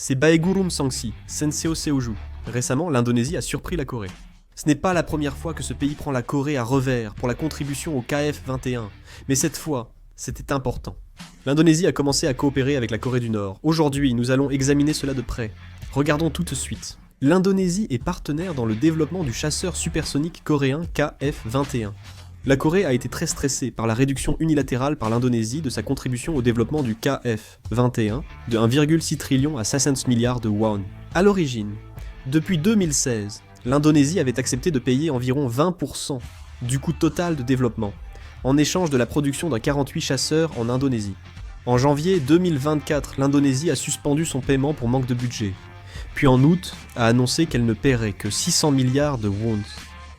C'est Baegurum Sangsi, Senseo Seoju. Récemment, l'Indonésie a surpris la Corée. Ce n'est pas la première fois que ce pays prend la Corée à revers pour la contribution au KF-21, mais cette fois, c'était important. L'Indonésie a commencé à coopérer avec la Corée du Nord. Aujourd'hui, nous allons examiner cela de près. Regardons tout de suite. L'Indonésie est partenaire dans le développement du chasseur supersonique coréen KF-21. La Corée a été très stressée par la réduction unilatérale par l'Indonésie de sa contribution au développement du KF-21 de 1,6 trillion à 500 milliards de won. À l'origine, depuis 2016, l'Indonésie avait accepté de payer environ 20% du coût total de développement, en échange de la production d'un 48 chasseurs en Indonésie. En janvier 2024, l'Indonésie a suspendu son paiement pour manque de budget, puis en août a annoncé qu'elle ne paierait que 600 milliards de wons.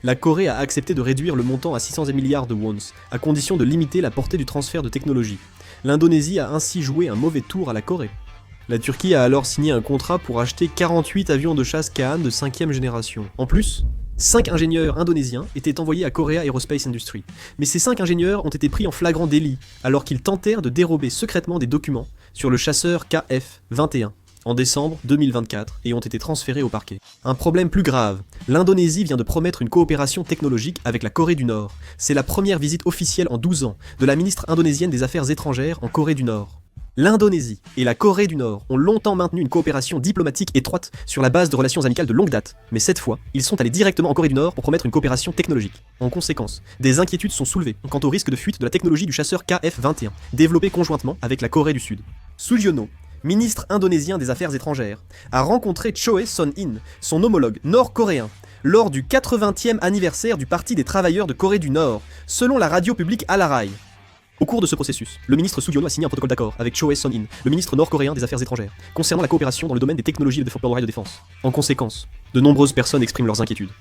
La Corée a accepté de réduire le montant à 600 milliards de wons, à condition de limiter la portée du transfert de technologie. L'Indonésie a ainsi joué un mauvais tour à la Corée. La Turquie a alors signé un contrat pour acheter 48 avions de chasse Kaan de 5e génération. En plus, 5 ingénieurs indonésiens étaient envoyés à Korea Aerospace Industry. Mais ces 5 ingénieurs ont été pris en flagrant délit, alors qu'ils tentèrent de dérober secrètement des documents sur le chasseur KF-21. En décembre 2024 et ont été transférés au parquet. Un problème plus grave, l'Indonésie vient de promettre une coopération technologique avec la Corée du Nord. C'est la première visite officielle en 12 ans de la ministre indonésienne des Affaires étrangères en Corée du Nord. L'Indonésie et la Corée du Nord ont longtemps maintenu une coopération diplomatique étroite sur la base de relations amicales de longue date, mais cette fois, ils sont allés directement en Corée du Nord pour promettre une coopération technologique. En conséquence, des inquiétudes sont soulevées quant au risque de fuite de la technologie du chasseur KF-21, développée conjointement avec la Corée du Sud. Sugiono, ministre indonésien des Affaires étrangères, a rencontré Choi Son-in, son homologue nord-coréen, lors du 80e anniversaire du Parti des travailleurs de Corée du Nord, selon la radio publique Alarai. Au cours de ce processus, le ministre Sugiono a signé un protocole d'accord avec Choi Son-in, le ministre nord-coréen des Affaires étrangères, concernant la coopération dans le domaine des technologies de défense. En conséquence, de nombreuses personnes expriment leurs inquiétudes.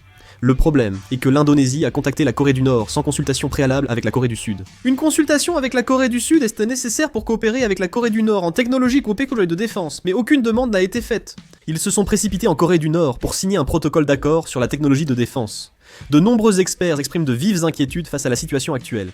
Le problème est que l'Indonésie a contacté la Corée du Nord sans consultation préalable avec la Corée du Sud. Une consultation avec la Corée du Sud est nécessaire pour coopérer avec la Corée du Nord en technologie et de défense, mais aucune demande n'a été faite. Ils se sont précipités en Corée du Nord pour signer un protocole d'accord sur la technologie de défense. De nombreux experts expriment de vives inquiétudes face à la situation actuelle.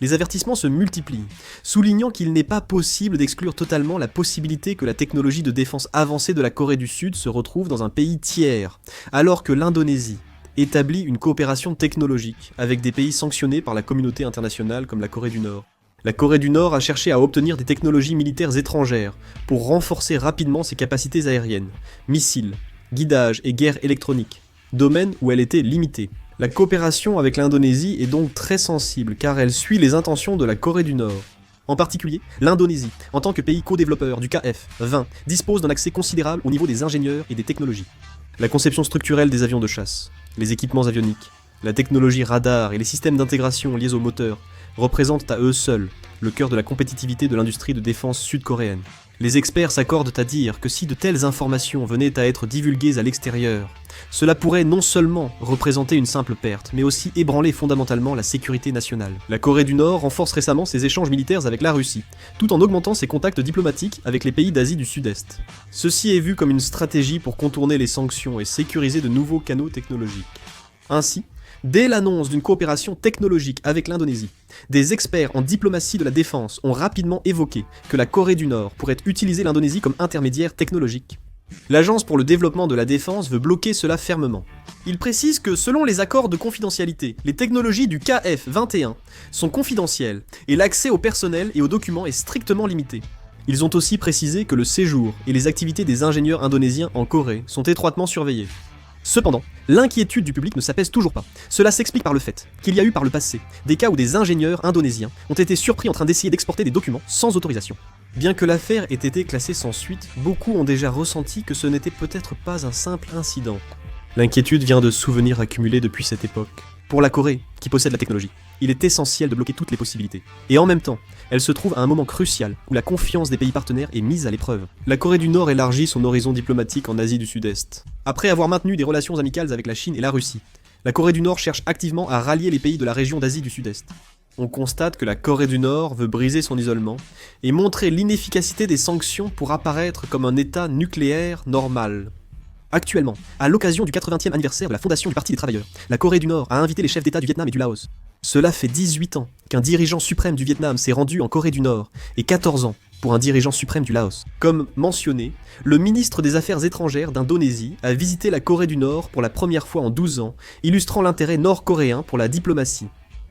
Les avertissements se multiplient, soulignant qu'il n'est pas possible d'exclure totalement la possibilité que la technologie de défense avancée de la Corée du Sud se retrouve dans un pays tiers, alors que l'Indonésie établit une coopération technologique avec des pays sanctionnés par la communauté internationale comme la Corée du Nord. La Corée du Nord a cherché à obtenir des technologies militaires étrangères pour renforcer rapidement ses capacités aériennes, missiles, guidage et guerre électronique, domaine où elle était limitée. La coopération avec l'Indonésie est donc très sensible car elle suit les intentions de la Corée du Nord. En particulier, l'Indonésie, en tant que pays co-développeur du KF-20, dispose d'un accès considérable au niveau des ingénieurs et des technologies. La conception structurelle des avions de chasse, les équipements avioniques, la technologie radar et les systèmes d'intégration liés au moteur représentent à eux seuls le cœur de la compétitivité de l'industrie de défense sud-coréenne. Les experts s'accordent à dire que si de telles informations venaient à être divulguées à l'extérieur, cela pourrait non seulement représenter une simple perte, mais aussi ébranler fondamentalement la sécurité nationale. La Corée du Nord renforce récemment ses échanges militaires avec la Russie, tout en augmentant ses contacts diplomatiques avec les pays d'Asie du Sud-Est. Ceci est vu comme une stratégie pour contourner les sanctions et sécuriser de nouveaux canaux technologiques. Ainsi, dès l'annonce d'une coopération technologique avec l'Indonésie, des experts en diplomatie de la défense ont rapidement évoqué que la Corée du Nord pourrait utiliser l'Indonésie comme intermédiaire technologique. L'Agence pour le développement de la défense veut bloquer cela fermement. Il précise que selon les accords de confidentialité, les technologies du KF-21 sont confidentielles et l'accès au personnel et aux documents est strictement limité. Ils ont aussi précisé que le séjour et les activités des ingénieurs indonésiens en Corée sont étroitement surveillés. Cependant, l'inquiétude du public ne s'apaise toujours pas. Cela s'explique par le fait qu'il y a eu par le passé des cas où des ingénieurs indonésiens ont été surpris en train d'essayer d'exporter des documents sans autorisation. Bien que l'affaire ait été classée sans suite, beaucoup ont déjà ressenti que ce n'était peut-être pas un simple incident. L'inquiétude vient de souvenirs accumulés depuis cette époque. Pour la Corée, qui possède la technologie, il est essentiel de bloquer toutes les possibilités. Et en même temps, elle se trouve à un moment crucial où la confiance des pays partenaires est mise à l'épreuve. La Corée du Nord élargit son horizon diplomatique en Asie du Sud-Est. Après avoir maintenu des relations amicales avec la Chine et la Russie, la Corée du Nord cherche activement à rallier les pays de la région d'Asie du Sud-Est. On constate que la Corée du Nord veut briser son isolement et montrer l'inefficacité des sanctions pour apparaître comme un État nucléaire normal. Actuellement, à l'occasion du 80e anniversaire de la fondation du Parti des travailleurs, la Corée du Nord a invité les chefs d'État du Vietnam et du Laos. Cela fait 18 ans qu'un dirigeant suprême du Vietnam s'est rendu en Corée du Nord et 14 ans pour un dirigeant suprême du Laos. Comme mentionné, le ministre des Affaires étrangères d'Indonésie a visité la Corée du Nord pour la première fois en 12 ans, illustrant l'intérêt nord-coréen pour la diplomatie.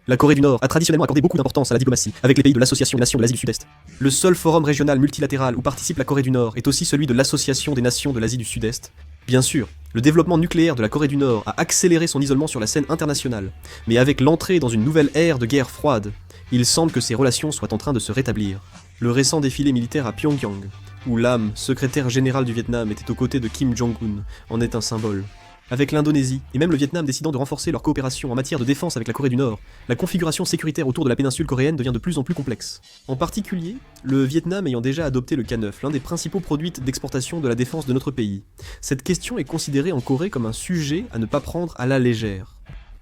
La Corée du Nord a traditionnellement accordé beaucoup d'importance à la diplomatie avec les pays de l'Association des Nations de l'Asie du Sud-Est. Le seul forum régional multilatéral où participe la Corée du Nord est aussi celui de l'Association des Nations de l'Asie du Sud-Est. Bien sûr, le développement nucléaire de la Corée du Nord a accéléré son isolement sur la scène internationale, mais avec l'entrée dans une nouvelle ère de guerre froide, il semble que ces relations soient en train de se rétablir. Le récent défilé militaire à Pyongyang, où Lam, secrétaire général du Vietnam, était aux côtés de Kim Jong-un, en est un symbole. Avec l'Indonésie, et même le Vietnam décidant de renforcer leur coopération en matière de défense avec la Corée du Nord, la configuration sécuritaire autour de la péninsule coréenne devient de plus en plus complexe. En particulier, le Vietnam ayant déjà adopté le K9, l'un des principaux produits d'exportation de la défense de notre pays. Cette question est considérée en Corée comme un sujet à ne pas prendre à la légère.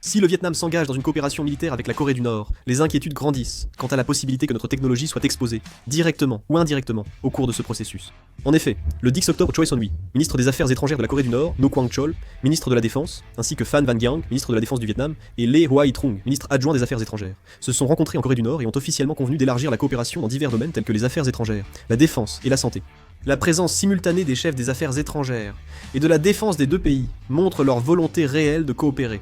Si le Vietnam s'engage dans une coopération militaire avec la Corée du Nord, les inquiétudes grandissent quant à la possibilité que notre technologie soit exposée, directement ou indirectement, au cours de ce processus. En effet, le 10 octobre, Choi Son-hui, ministre des Affaires étrangères de la Corée du Nord, No Kwang-chol, ministre de la Défense, ainsi que Phan Van Giang, ministre de la Défense du Vietnam, et Lee Hoai-trung, ministre adjoint des Affaires étrangères, se sont rencontrés en Corée du Nord et ont officiellement convenu d'élargir la coopération dans divers domaines tels que les affaires étrangères, la défense et la santé. La présence simultanée des chefs des affaires étrangères et de la défense des deux pays montre leur volonté réelle de coopérer.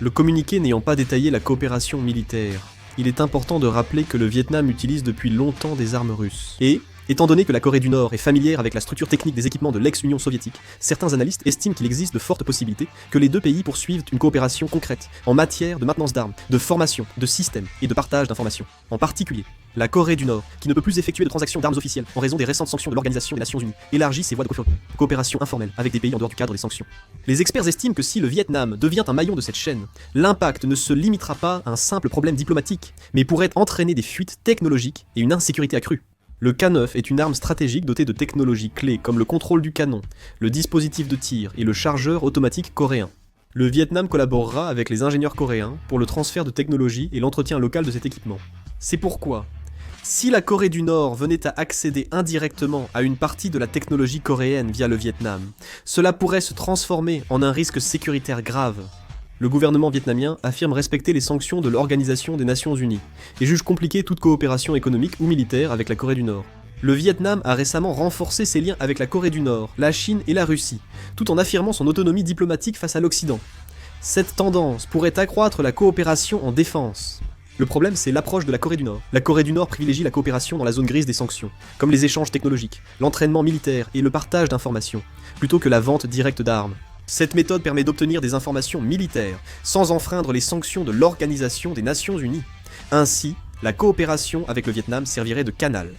Le communiqué n'ayant pas détaillé la coopération militaire, il est important de rappeler que le Vietnam utilise depuis longtemps des armes russes. Et, étant donné que la Corée du Nord est familière avec la structure technique des équipements de l'ex-Union soviétique, certains analystes estiment qu'il existe de fortes possibilités que les deux pays poursuivent une coopération concrète en matière de maintenance d'armes, de formation, de systèmes et de partage d'informations. En particulier, la Corée du Nord, qui ne peut plus effectuer de transactions d'armes officielles en raison des récentes sanctions de l'Organisation des Nations Unies, élargit ses voies de coopération informelle avec des pays en dehors du cadre des sanctions. Les experts estiment que si le Vietnam devient un maillon de cette chaîne, l'impact ne se limitera pas à un simple problème diplomatique, mais pourrait entraîner des fuites technologiques et une insécurité accrue. Le K9 est une arme stratégique dotée de technologies clés comme le contrôle du canon, le dispositif de tir et le chargeur automatique coréen. Le Vietnam collaborera avec les ingénieurs coréens pour le transfert de technologies et l'entretien local de cet équipement. C'est pourquoi, si la Corée du Nord venait à accéder indirectement à une partie de la technologie coréenne via le Vietnam, cela pourrait se transformer en un risque sécuritaire grave. Le gouvernement vietnamien affirme respecter les sanctions de l'Organisation des Nations Unies et juge compliquée toute coopération économique ou militaire avec la Corée du Nord. Le Vietnam a récemment renforcé ses liens avec la Corée du Nord, la Chine et la Russie, tout en affirmant son autonomie diplomatique face à l'Occident. Cette tendance pourrait accroître la coopération en défense. Le problème, c'est l'approche de la Corée du Nord. La Corée du Nord privilégie la coopération dans la zone grise des sanctions, comme les échanges technologiques, l'entraînement militaire et le partage d'informations, plutôt que la vente directe d'armes. Cette méthode permet d'obtenir des informations militaires, sans enfreindre les sanctions de l'Organisation des Nations Unies. Ainsi, la coopération avec le Vietnam servirait de canal.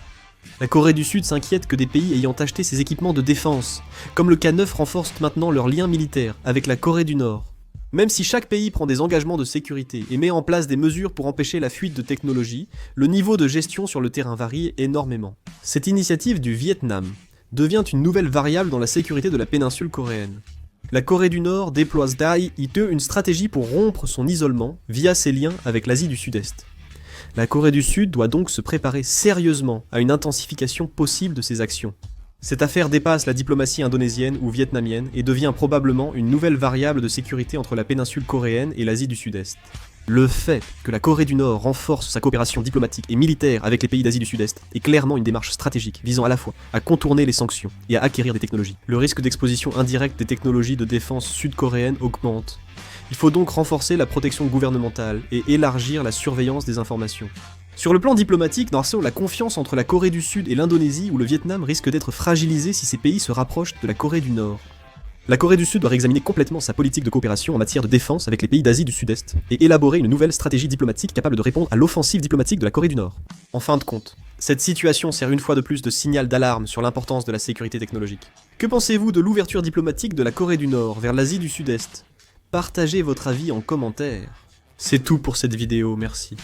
La Corée du Sud s'inquiète que des pays ayant acheté ces équipements de défense, comme le K9, renforcent maintenant leurs liens militaires avec la Corée du Nord. Même si chaque pays prend des engagements de sécurité et met en place des mesures pour empêcher la fuite de technologies, le niveau de gestion sur le terrain varie énormément. Cette initiative du Vietnam devient une nouvelle variable dans la sécurité de la péninsule coréenne. La Corée du Nord déploie une stratégie pour rompre son isolement via ses liens avec l'Asie du Sud-Est. La Corée du Sud doit donc se préparer sérieusement à une intensification possible de ses actions. Cette affaire dépasse la diplomatie indonésienne ou vietnamienne et devient probablement une nouvelle variable de sécurité entre la péninsule coréenne et l'Asie du Sud-Est. Le fait que la Corée du Nord renforce sa coopération diplomatique et militaire avec les pays d'Asie du Sud-Est est clairement une démarche stratégique visant à la fois à contourner les sanctions et à acquérir des technologies. Le risque d'exposition indirecte des technologies de défense sud-coréennes augmente. Il faut donc renforcer la protection gouvernementale et élargir la surveillance des informations. Sur le plan diplomatique, la confiance entre la Corée du Sud et l'Indonésie ou le Vietnam risque d'être fragilisée si ces pays se rapprochent de la Corée du Nord. La Corée du Sud doit réexaminer complètement sa politique de coopération en matière de défense avec les pays d'Asie du Sud-Est et élaborer une nouvelle stratégie diplomatique capable de répondre à l'offensive diplomatique de la Corée du Nord. En fin de compte, cette situation sert une fois de plus de signal d'alarme sur l'importance de la sécurité technologique. Que pensez-vous de l'ouverture diplomatique de la Corée du Nord vers l'Asie du Sud-Est ? Partagez votre avis en commentaire. C'est tout pour cette vidéo, merci.